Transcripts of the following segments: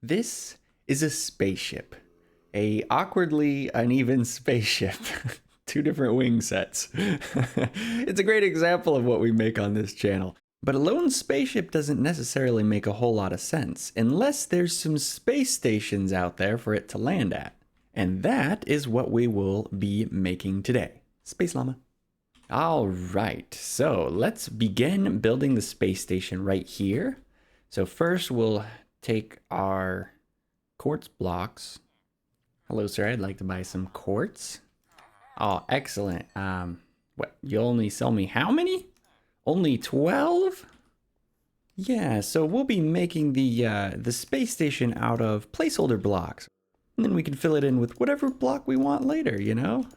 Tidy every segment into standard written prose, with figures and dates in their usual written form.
This is a spaceship. A awkwardly uneven spaceship. Two different wing sets. It's a great example of what we make on this channel. But a lone spaceship doesn't necessarily make a whole lot of sense unless there's some space stations out there for it to land at. And that is what we will be making today. Space Llama. All right, so let's begin building the space station right here. So first we'll take our quartz blocks. Hello, sir. I'd like to buy some quartz. Oh, excellent. What? You only sell me how many? Only 12? Yeah, so we'll be making the space station out of placeholder blocks. And then we can fill it in with whatever block we want later, you know?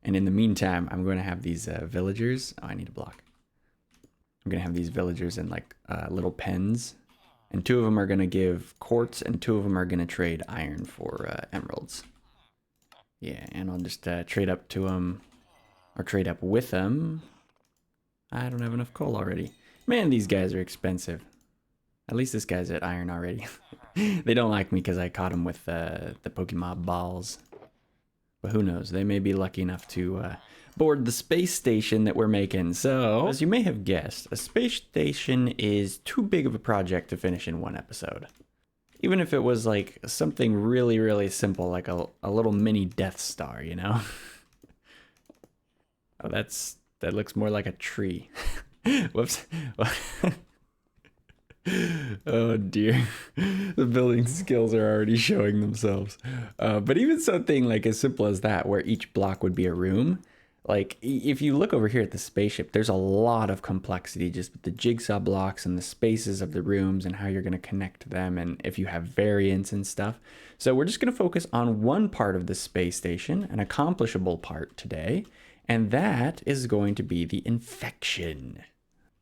And in the meantime, I'm going to have these villagers. Oh, I need a block. I'm going to have these villagers in like little pens. And 2 of them are going to give quartz, and 2 of them are going to trade iron for emeralds. Yeah, and I'll just trade up to them, or trade up with them. I don't have enough coal already. Man, these guys are expensive. At least this guy's at iron already. They don't like me because I caught them with the Pokemon balls. But who knows, they may be lucky enough to board the space station that we're making. So, as you may have guessed, a space station is too big of a project to finish in one episode. Even if it was like something really, really simple, like a little mini Death Star, you know? Oh, that looks more like a tree. Whoops. Oh dear, the building skills are already showing themselves. But even something like as simple as that, where each block would be a room, like if you look over here at the spaceship, there's a lot of complexity just with the jigsaw blocks and the spaces of the rooms and how you're going to connect them and if you have variants and stuff. So we're just going to focus on one part of the space station, an accomplishable part today, and that is going to be the infection.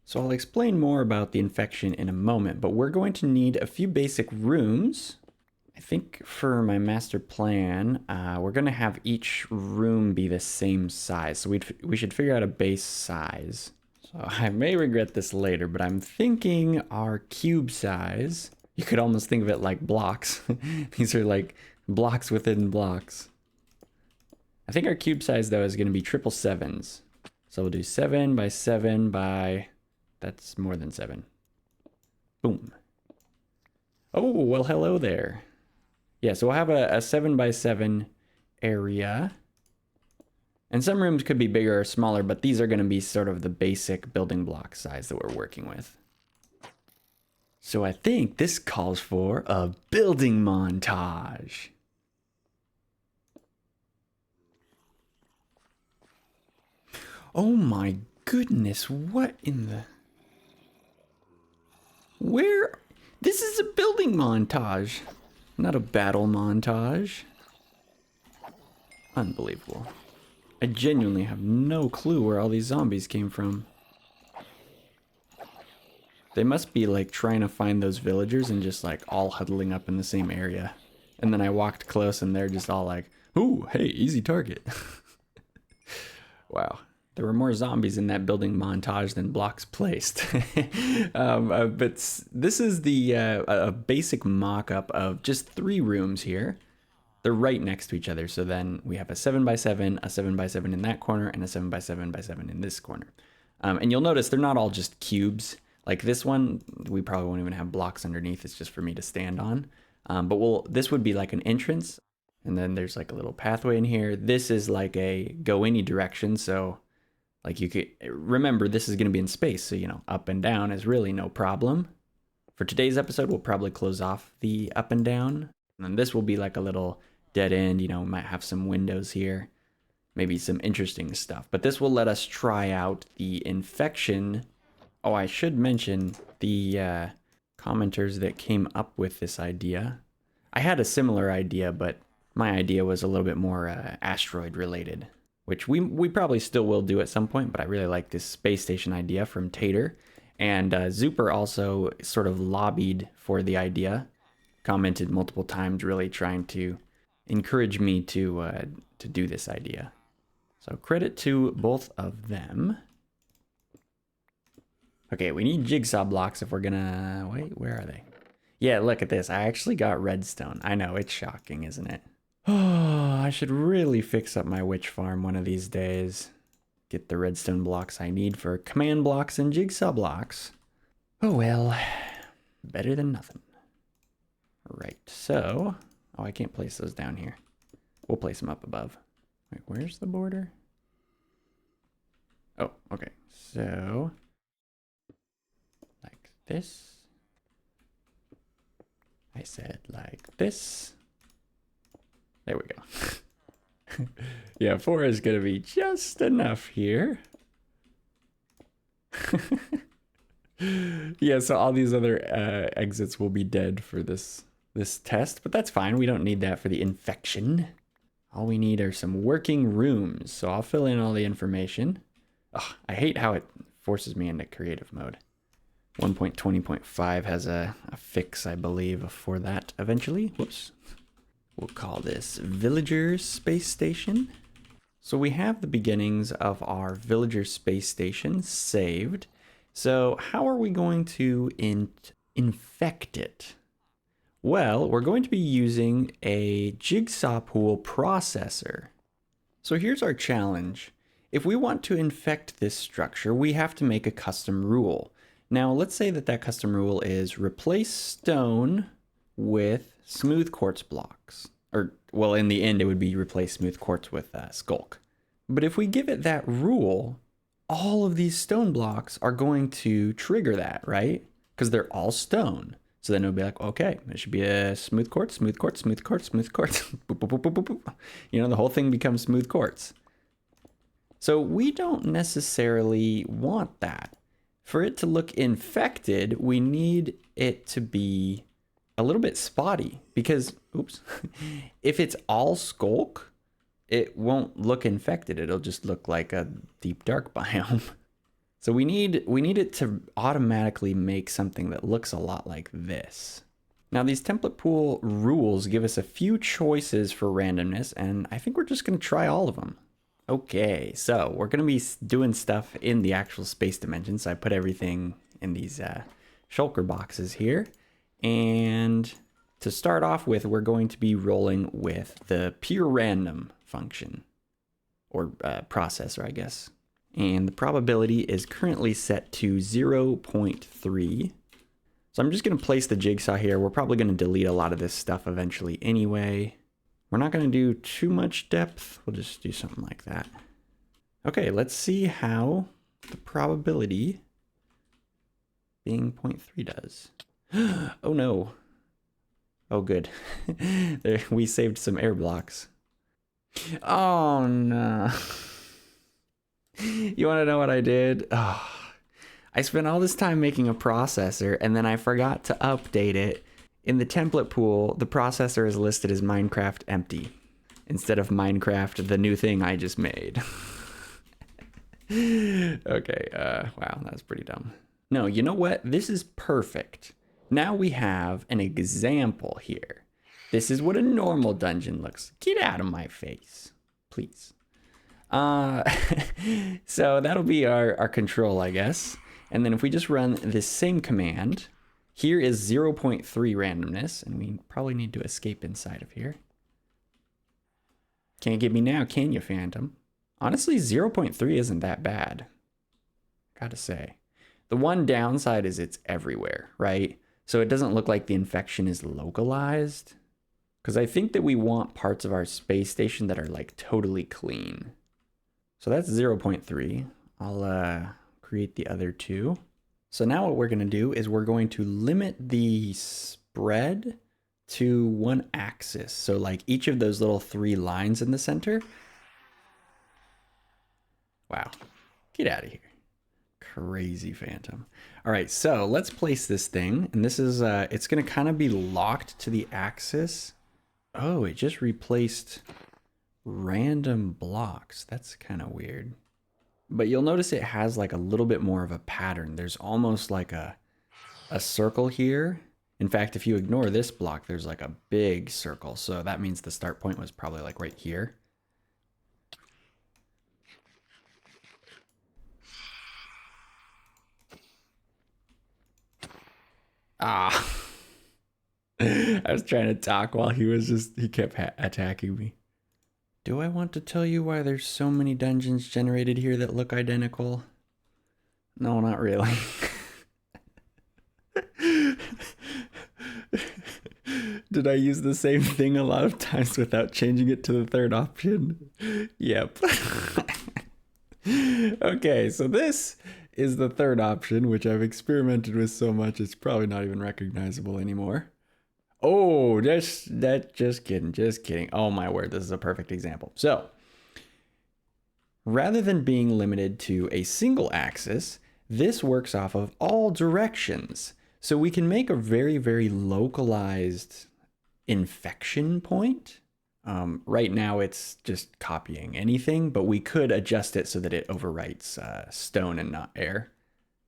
So I'll explain more about the infection in a moment, but we're going to need a few basic rooms. I think for my master plan, we're going to have each room be the same size. So we should figure out a base size. So I may regret this later, but I'm thinking our cube size, you could almost think of it like blocks. These are like blocks within blocks. I think our cube size though is going to be 777s. So we'll do 7 by 7 by... That's more than 7. Boom. Oh, well, hello there. Yeah, so we'll have a 7 by 7 area. And some rooms could be bigger or smaller, but these are going to be sort of the basic building block size that we're working with. So I think this calls for a building montage. Oh my goodness, what in the... Where? This is a building montage, not a battle montage. Unbelievable. I genuinely have no clue where all these zombies came from. They must be like trying to find those villagers and just like all huddling up in the same area. And then I walked close and they're just all like, ooh, hey, easy target. Wow. There were more zombies in that building montage than blocks placed. But this is the a basic mock-up of just 3 rooms here. They're right next to each other. So then we have a 7 by 7, a 7 by 7 in that corner, and a 7 by 7 by 7 in this corner. And you'll notice they're not all just cubes. Like this one, we probably won't even have blocks underneath. It's just for me to stand on. But this would be like an entrance. And then there's like a little pathway in here. This is like a go any direction. So... like you could remember this is going to be in space, so you know up and down is really no problem. For today's episode, we'll probably close off the up and down, and then this will be like a little dead end. You know, might have some windows here, maybe some interesting stuff. But this will let us try out the infection. Oh, I should mention the commenters that came up with this idea. I had a similar idea, but my idea was a little bit more asteroid related, which we probably still will do at some point, but I really like this space station idea from Tater. And Zuper also sort of lobbied for the idea, commented multiple times, really trying to encourage me to do this idea. So credit to both of them. Okay, we need jigsaw blocks if we're gonna... Wait, where are they? Yeah, look at this. I actually got redstone. I know, it's shocking, isn't it? Oh, I should really fix up my witch farm one of these days. Get the redstone blocks I need for command blocks and jigsaw blocks. Oh well, better than nothing. Right, so... Oh, I can't place those down here. We'll place them up above. Wait, where's the border? Oh, okay. So... like this. I said like this. There we go. Yeah, 4 is going to be just enough here. Yeah, so all these other exits will be dead for this test, but that's fine. We don't need that for the infection. All we need are some working rooms, so I'll fill in all the information. Ugh, I hate how it forces me into creative mode. 1.20.5 has a fix, I believe, for that eventually. Whoops. We'll call this Villager Space Station. So we have the beginnings of our Villager Space Station saved. So how are we going to infect it? Well, we're going to be using a jigsaw pool processor. So here's our challenge. If we want to infect this structure, we have to make a custom rule. Now, let's say that that custom rule is replace stone with smooth quartz blocks. Or, well, in the end, it would be replace smooth quartz with sculk. But if we give it that rule, all of these stone blocks are going to trigger that, right? Because they're all stone. So then it would be like, okay, there should be a smooth quartz, smooth quartz, smooth quartz, smooth quartz. Boop, boop, boop, boop, boop, boop. You know, the whole thing becomes smooth quartz. So we don't necessarily want that. For it to look infected, we need it to be a little bit spotty because, oops, if it's all sculk, it won't look infected. It'll just look like a deep dark biome. So we need it to automatically make something that looks a lot like this. Now these template pool rules give us a few choices for randomness, and I think we're just gonna try all of them. Okay, so we're gonna be doing stuff in the actual space dimension. So I put everything in these shulker boxes here. And to start off with, we're going to be rolling with the pure random function, or processor, I guess. And the probability is currently set to 0.3. So I'm just going to place the jigsaw here. We're probably going to delete a lot of this stuff eventually anyway. We're not going to do too much depth. We'll just do something like that. Okay, let's see how the probability being 0.3 does. Oh no. Oh good. There, we saved some air blocks. Oh no. You want to know what I did? Oh, I spent all this time making a processor and then I forgot to update it. In the template pool, the processor is listed as Minecraft empty instead of Minecraft, the new thing I just made. Okay, wow, that's pretty dumb. No, you know what? This is perfect. Now we have an example here. This is what a normal dungeon looks. Get out of my face, please. So that'll be our control, I guess. And then if we just run this same command, here is 0.3 randomness, and we probably need to escape inside of here. Can't get me now, can you, Phantom? Honestly, 0.3 isn't that bad, gotta say. The one downside is it's everywhere, right? So it doesn't look like the infection is localized. Because I think that we want parts of our space station that are like totally clean. So that's 0.3. I'll create the other two. So now what we're going to do is we're going to limit the spread to one axis. So like each of those little 3 lines in the center. Wow. Get out of here. Crazy Phantom. All right, so let's place this thing. And this is, it's going to kind of be locked to the axis. Oh, it just replaced random blocks. That's kind of weird. But you'll notice it has like a little bit more of a pattern. There's almost like a circle here. In fact, if you ignore this block, there's like a big circle. So that means the start point was probably like right here. Ah. I was trying to talk while he kept attacking me. Do I want to tell you why there's so many dungeons generated here that look identical? No, not really. Did I use the same thing a lot of times without changing it to the third option? Yep. Okay, so this is the third option, which I've experimented with so much it's probably not even recognizable anymore. Oh, just kidding. Oh my word, this is a perfect example. So, rather than being limited to a single axis, this works off of all directions. So we can make a very, very localized infection point. Right now it's just copying anything, but we could adjust it so that it overwrites stone and not air.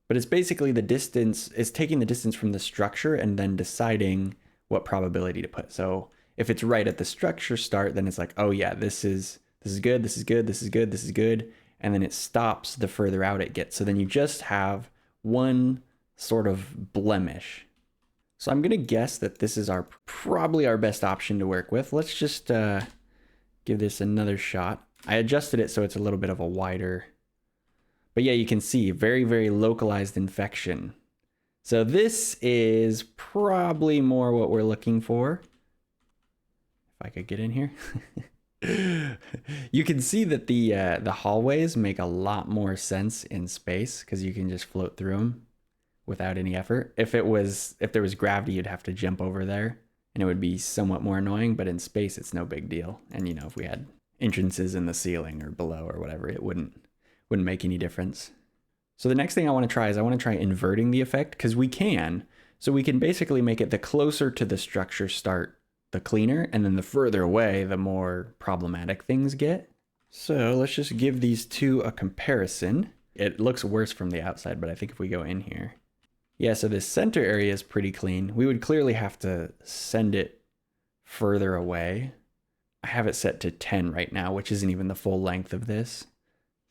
But it's basically the distance, it's taking the distance from the structure and then deciding what probability to put. So if it's right at the structure start, then it's like, oh yeah, this is good, this is good, this is good, this is good. And then it stops the further out it gets. So then you just have one sort of blemish. So I'm gonna guess that this is probably our best option to work with. Let's just give this another shot. I adjusted it so it's a little bit of a wider, but yeah, you can see very, very localized infection. So this is probably more what we're looking for. If I could get in here. You can see that the hallways make a lot more sense in space because you can just float through them without any effort. If there was gravity, you'd have to jump over there and it would be somewhat more annoying, but in space it's no big deal. And you know, if we had entrances in the ceiling or below or whatever, it wouldn't make any difference. So the next thing I want to try is inverting the effect, because we can. So we can basically make it the closer to the structure start, the cleaner, and then the further away, the more problematic things get. So let's just give these two a comparison. It looks worse from the outside, but I think if we go in here, yeah, so this center area is pretty clean. We would clearly have to send it further away. I have it set to 10 right now, which isn't even the full length of this.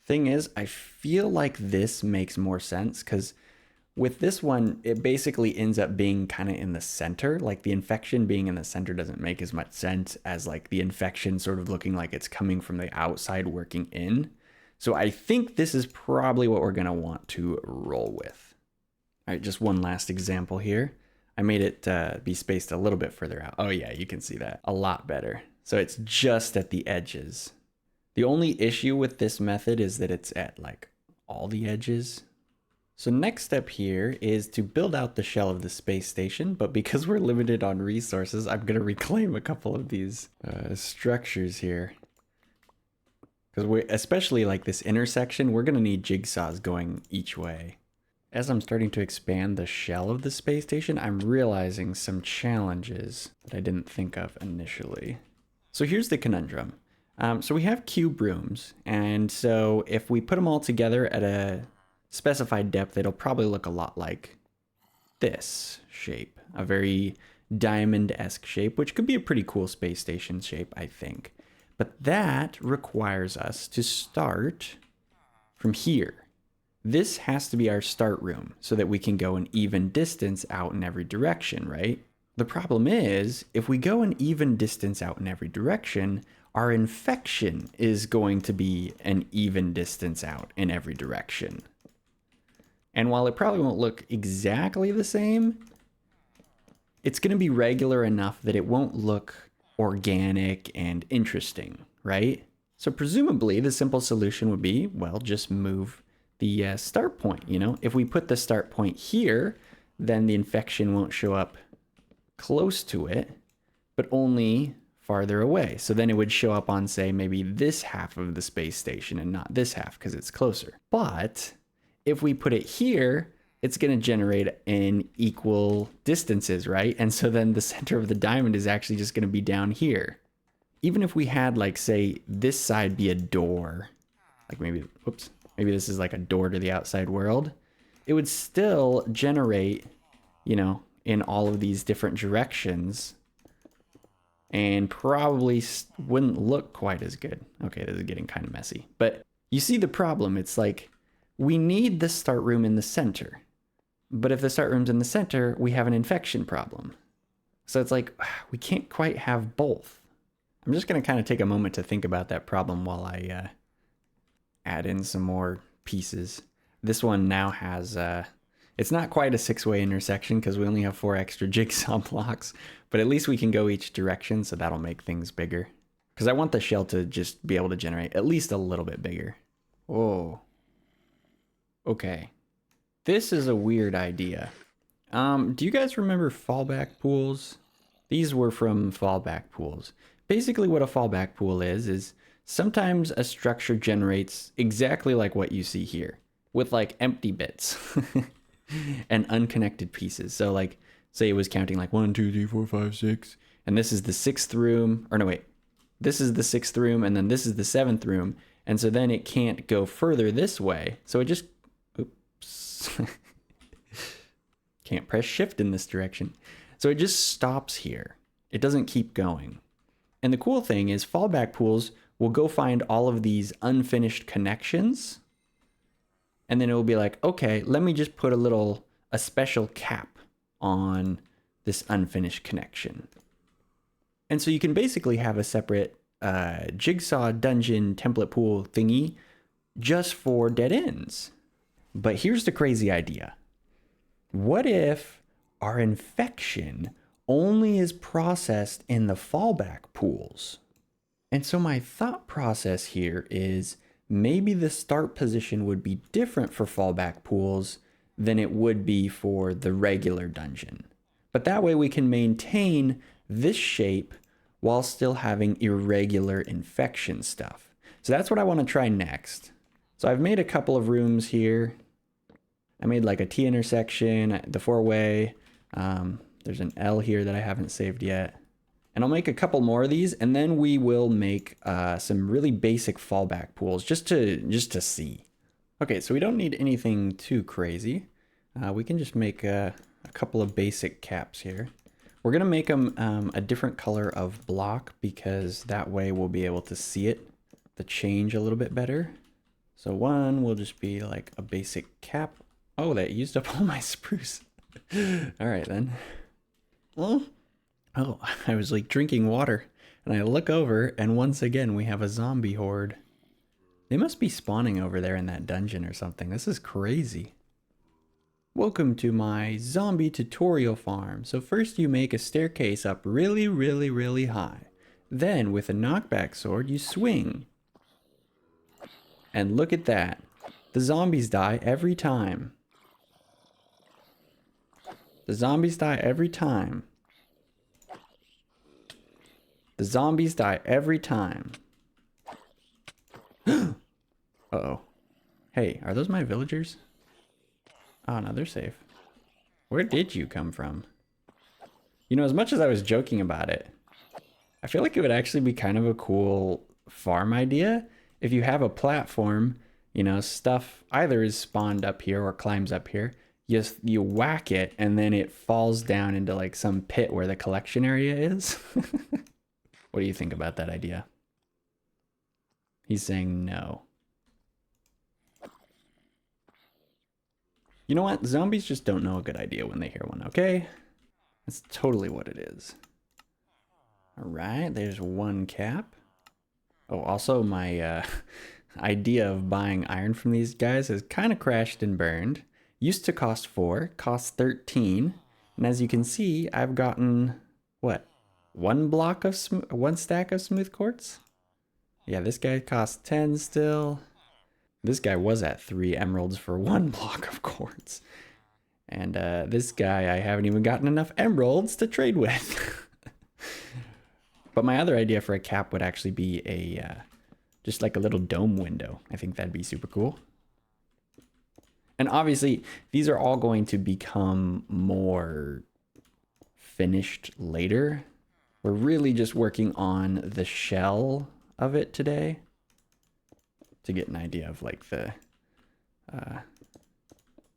Thing is, I feel like this makes more sense because with this one, it basically ends up being kind of in the center. Like the infection being in the center doesn't make as much sense as like the infection sort of looking like it's coming from the outside working in. So I think this is probably what we're gonna want to roll with. All right, just one last example here. I made it be spaced a little bit further out. Oh yeah, you can see that a lot better. So it's just at the edges. The only issue with this method is that it's at like all the edges. So next step here is to build out the shell of the space station, but because we're limited on resources, I'm gonna reclaim a couple of these structures here. Because especially like this intersection, we're gonna need jigsaws going each way. As I'm starting to expand the shell of the space station, I'm realizing some challenges that I didn't think of initially. So here's the conundrum. So we have cube rooms, and so if we put them all together at a specified depth, it'll probably look a lot like this shape, a very diamond-esque shape, which could be a pretty cool space station shape, I think. But that requires us to start from here. This has to be our start room so that we can go an even distance out in every direction, right? The problem is, if we go an even distance out in every direction, our infection is going to be an even distance out in every direction. And while it probably won't look exactly the same, it's going to be regular enough that it won't look organic and interesting, right? So presumably the simple solution would be, well, just move the start point, you know? If we put the start point here, then the infection won't show up close to it, but only farther away. So then it would show up on, say, maybe this half of the space station and not this half because it's closer. But if we put it here, it's going to generate in equal distances, right? And so then the center of the diamond is actually just going to be down here. Even if we had, like, say, this side be a door, like maybe, whoops, maybe this is like a door to the outside world, it would still generate, you know, in all of these different directions and probably wouldn't look quite as good. Okay, this is getting kind of messy. But you see the problem. It's like we need the start room in the center. But if the start room's in the center, we have an infection problem. So it's like, we can't quite have both. I'm just going to kind of take a moment to think about that problem while I add in some more pieces. This one now has, it's not quite a 6-way intersection because we only have 4 extra jigsaw blocks, but at least we can go each direction, so that'll make things bigger. Because I want the shell to just be able to generate at least a little bit bigger. Whoa. Okay. This is a weird idea. Do you guys remember fallback pools? These were from fallback pools. Basically what a fallback pool is sometimes a structure generates exactly like what you see here, with like empty bits and unconnected pieces. So like, say it was counting like 1, 2, 3, 4, 5, 6, and this is the 6th room, or no wait, this is the 6th room, and then this is the 7th room, and so then it can't go further this way. So it just, oops, can't press shift in this direction. So it just stops here. It doesn't keep going. And the cool thing is fallback pools will go find all of these unfinished connections, and then it will be like, okay, let me just put a special cap on this unfinished connection. And so you can basically have a separate jigsaw dungeon template pool thingy just for dead ends. But here's the crazy idea. What if our infection only is processed in the fallback pools? And so my thought process here is maybe the start position would be different for fallback pools than it would be for the regular dungeon. But that way we can maintain this shape while still having irregular infection stuff. So that's what I want to try next. So I've made a couple of rooms here. I made like a T intersection, the 4-way. There's an L here that I haven't saved yet. And I'll make a couple more of these, and then we will make some really basic fallback pools just to see. Okay, so we don't need anything too crazy. We can just make a couple of basic caps here. We're gonna make them a different color of block because that way we'll be able to see it, the change a little bit better. So one will just be like a basic cap. Oh, that used up all my spruce. All right then. Oh, I was like drinking water and I look over and once again we have a zombie horde. They must be spawning over there in that dungeon or something. This is crazy. Welcome to my zombie tutorial farm. So first you make a staircase up really, really, really high. Then with a knockback sword you swing. And look at that. The zombies die every time. The zombies die every time. The zombies die every time. Uh-oh. Hey, are those my villagers? Oh, no, they're safe. Where did you come from? You know, as much as I was joking about it, I feel like it would actually be kind of a cool farm idea if you have a platform, you know, stuff either is spawned up here or climbs up here. You whack it and then it falls down into like some pit where the collection area is. What do you think about that idea? He's saying no. You know what? Zombies just don't know a good idea when they hear one, okay? That's totally what it is. All right, there's one cap. Oh, also my idea of buying iron from these guys has kind of crashed and burned. Used to cost 4, cost 13. And as you can see, I've gotten, what? One stack of smooth quartz? Yeah, this guy costs 10 still. This guy was at 3 emeralds for 1 block of quartz. And this guy, I haven't even gotten enough emeralds to trade with. But my other idea for a cap would actually be just like a little dome window. I think that'd be super cool. And obviously, these are all going to become more finished later. We're really just working on the shell of it today to get an idea of like the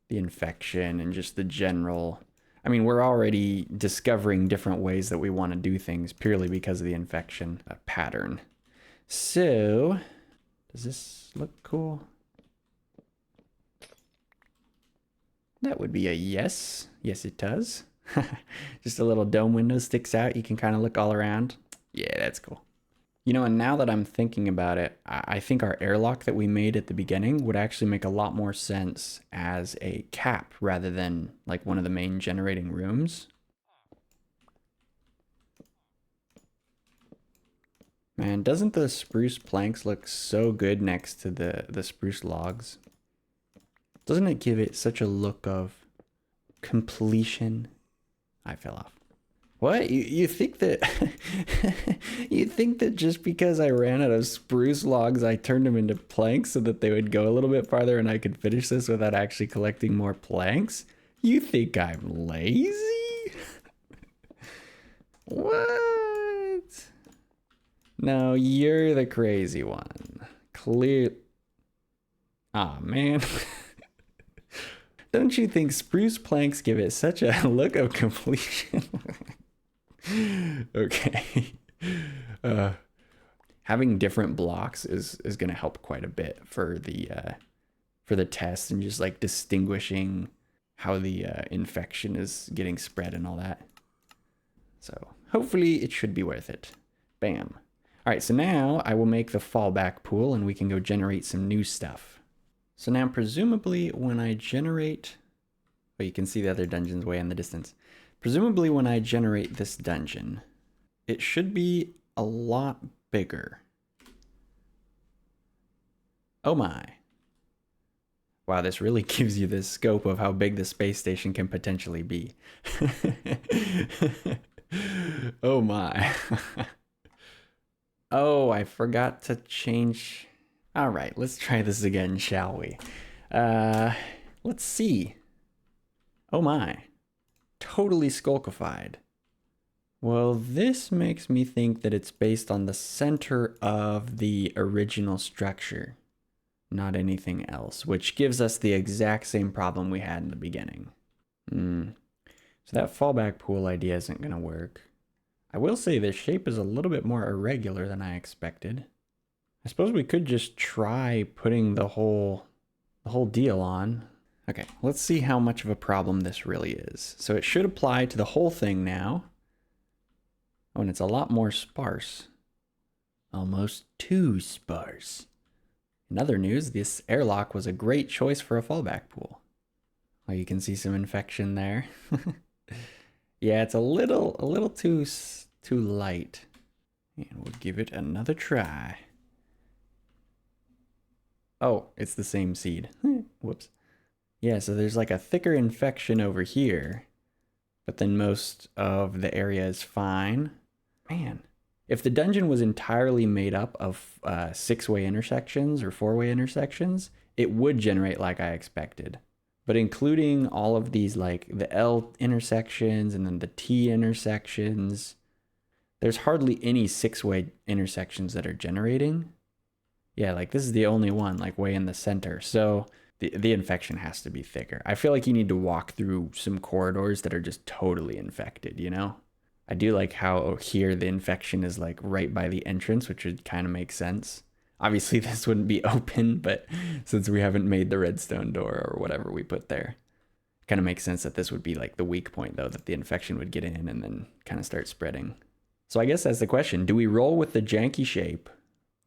infection and just the general. I mean, we're already discovering different ways that we want to do things purely because of the infection pattern. So, does this look cool? That would be a yes. Yes, it does. Just a little dome window sticks out. You can kind of look all around. Yeah, that's cool. You know, and now that I'm thinking about it, I think our airlock that we made at the beginning would actually make a lot more sense as a cap rather than like one of the main generating rooms. Man, doesn't the spruce planks look so good next to the spruce logs? Doesn't it give it such a look of completion? I fell off. What? You think that you think that just because I ran out of spruce logs, I turned them into planks so that they would go a little bit farther and I could finish this without actually collecting more planks? You think I'm lazy? What? No, you're the crazy one. Clear. Aw, man. Don't you think spruce planks give it such a look of completion? Okay. Having different blocks is going to help quite a bit for the test and just like distinguishing how the infection is getting spread and all that. So hopefully it should be worth it. Bam. All right, so now I will make the fallback pool and we can go generate some new stuff. So now presumably when I generate, oh, you can see the other dungeons way in the distance. Presumably when I generate this dungeon, it should be a lot bigger. Oh my. Wow, this really gives you the scope of how big the space station can potentially be. Oh my. Oh, I forgot to change. All right, let's try this again, shall we? Let's see. Oh my. Totally skulkified. Well, this makes me think that it's based on the center of the original structure, not anything else, which gives us the exact same problem we had in the beginning. So that fallback pool idea isn't going to work. I will say the shape is a little bit more irregular than I expected. I suppose we could just try putting the whole deal on. Okay, let's see how much of a problem this really is. So it should apply to the whole thing now. Oh, and it's a lot more sparse. Almost too sparse. In other news, this airlock was a great choice for a fallback pool. Oh, you can see some infection there. Yeah, it's a little too light. And we'll give it another try. Oh, it's the same seed. Whoops. Yeah, so there's like a thicker infection over here, but then most of the area is fine. Man, if the dungeon was entirely made up of 6-way intersections or 4-way intersections, it would generate like I expected. But including all of these, like the L intersections and then the T intersections, there's hardly any 6-way intersections that are generating. Yeah, like this is the only one, like way in the center. So the infection has to be thicker. I feel like you need to walk through some corridors that are just totally infected, you know? I do like how here the infection is like right by the entrance, which would kind of make sense. Obviously this wouldn't be open, but since we haven't made the redstone door or whatever we put there, it kind of makes sense that this would be like the weak point though, that the infection would get in and then kind of start spreading. So I guess that's the question. Do we roll with the janky shape?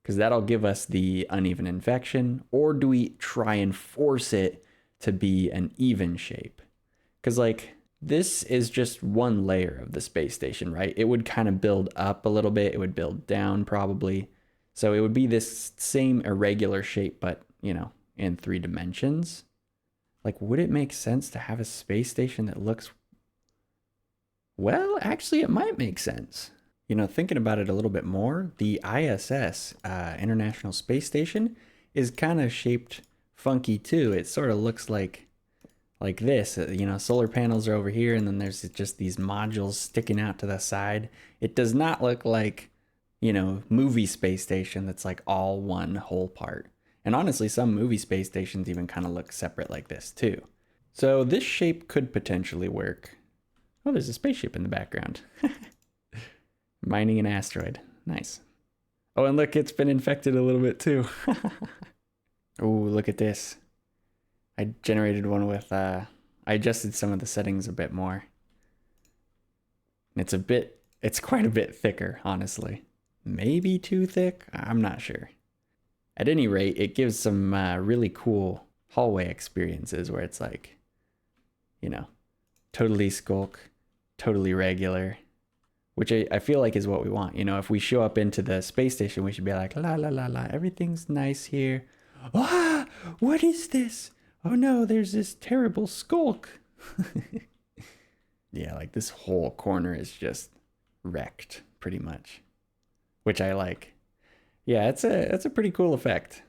Because that'll give us the uneven infection, or do we try and force it to be an even shape? Because like this is just one layer of the space station, right? It would kind of build up a little bit. It would build down probably. So it would be this same irregular shape, but you know, in 3 dimensions. Like, would it make sense to have a space station that looks, well, actually it might make sense. You know, thinking about it a little bit more, the ISS, International Space Station, is kind of shaped funky too. It sort of looks like this. You know, solar panels are over here, and then there's just these modules sticking out to the side. It does not look like, you know, movie space station that's like all one whole part. And honestly, some movie space stations even kind of look separate like this too. So this shape could potentially work. Oh, there's a spaceship in the background. Mining an asteroid. Nice. Oh, and look, it's been infected a little bit too. Oh, look at this. I generated one with, I adjusted some of the settings a bit more. It's quite a bit thicker, honestly. Maybe too thick? I'm not sure. At any rate, it gives some really cool hallway experiences where it's like, you know, totally sculk, totally regular, which I feel like is what we want. You know, if we show up into the space station, we should be like, la, la, la, la, everything's nice here. Ah, what is this? Oh no, there's this terrible sculk. Yeah, like this whole corner is just wrecked pretty much, which I like. Yeah, it's a pretty cool effect.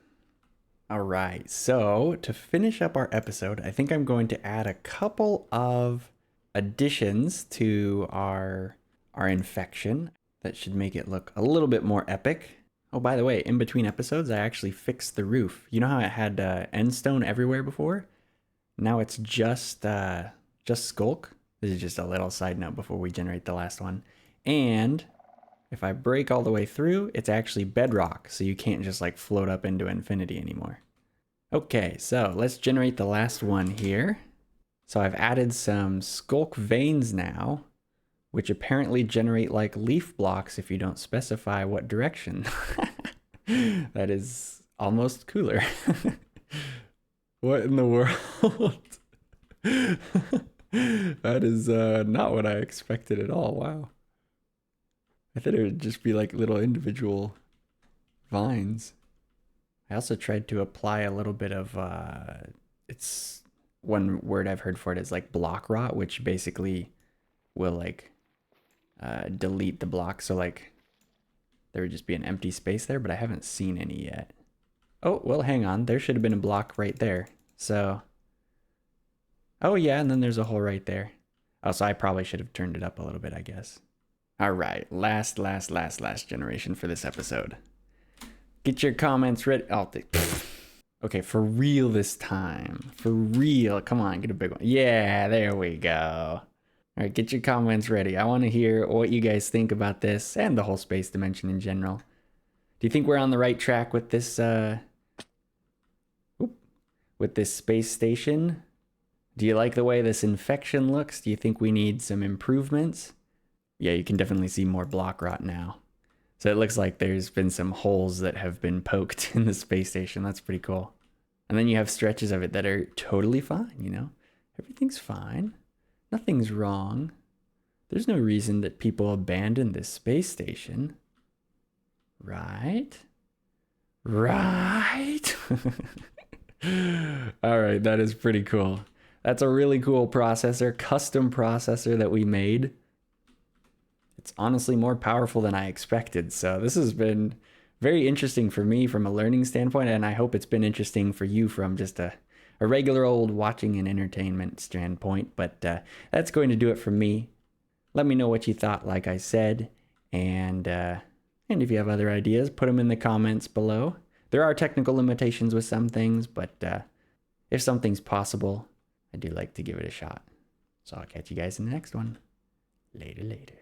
All right, so to finish up our episode, I think I'm going to add a couple of additions to our infection that should make it look a little bit more epic. Oh, by the way, in between episodes, I actually fixed the roof. You know how it had end stone everywhere before? Now it's just sculk. This is just a little side note before we generate the last one. And if I break all the way through, it's actually bedrock, so you can't just like float up into infinity anymore. Okay, so let's generate the last one here. So I've added some sculk veins now, which apparently generate like leaf blocks if you don't specify what direction. That is almost cooler. What in the world? That is not what I expected at all. Wow. I thought it would just be like little individual vines. I also tried to apply a little bit of, it's one word I've heard for it is like block rot, which basically will like delete the block. So like there would just be an empty space there, but I haven't seen any yet. Oh, well, hang on. There should have been a block right there. So, oh yeah, and then there's a hole right there. Oh, so I probably should have turned it up a little bit, I guess. All right, last generation for this episode. Get your comments ready. Oh, okay, for real this time. For real. Come on, get a big one. Yeah, there we go. All right, get your comments ready. I want to hear what you guys think about this and the whole space dimension in general. Do you think we're on the right track with this space station? Do you like the way this infection looks? Do you think we need some improvements? Yeah, you can definitely see more block rot now. So it looks like there's been some holes that have been poked in the space station. That's pretty cool. And then you have stretches of it that are totally fine, you know? Everything's fine. Nothing's wrong. There's no reason that people abandon this space station. Right? Right? All right, that is pretty cool. That's a really cool processor, custom processor that we made. It's honestly more powerful than I expected. So this has been very interesting for me from a learning standpoint, and I hope it's been interesting for you from just a regular old watching and entertainment standpoint. But that's going to do it for me. Let me know what you thought, like I said, and if you have other ideas, put them in the comments below. There are technical limitations with some things, but if something's possible, I do like to give it a shot. So I'll catch you guys in the next one. Later.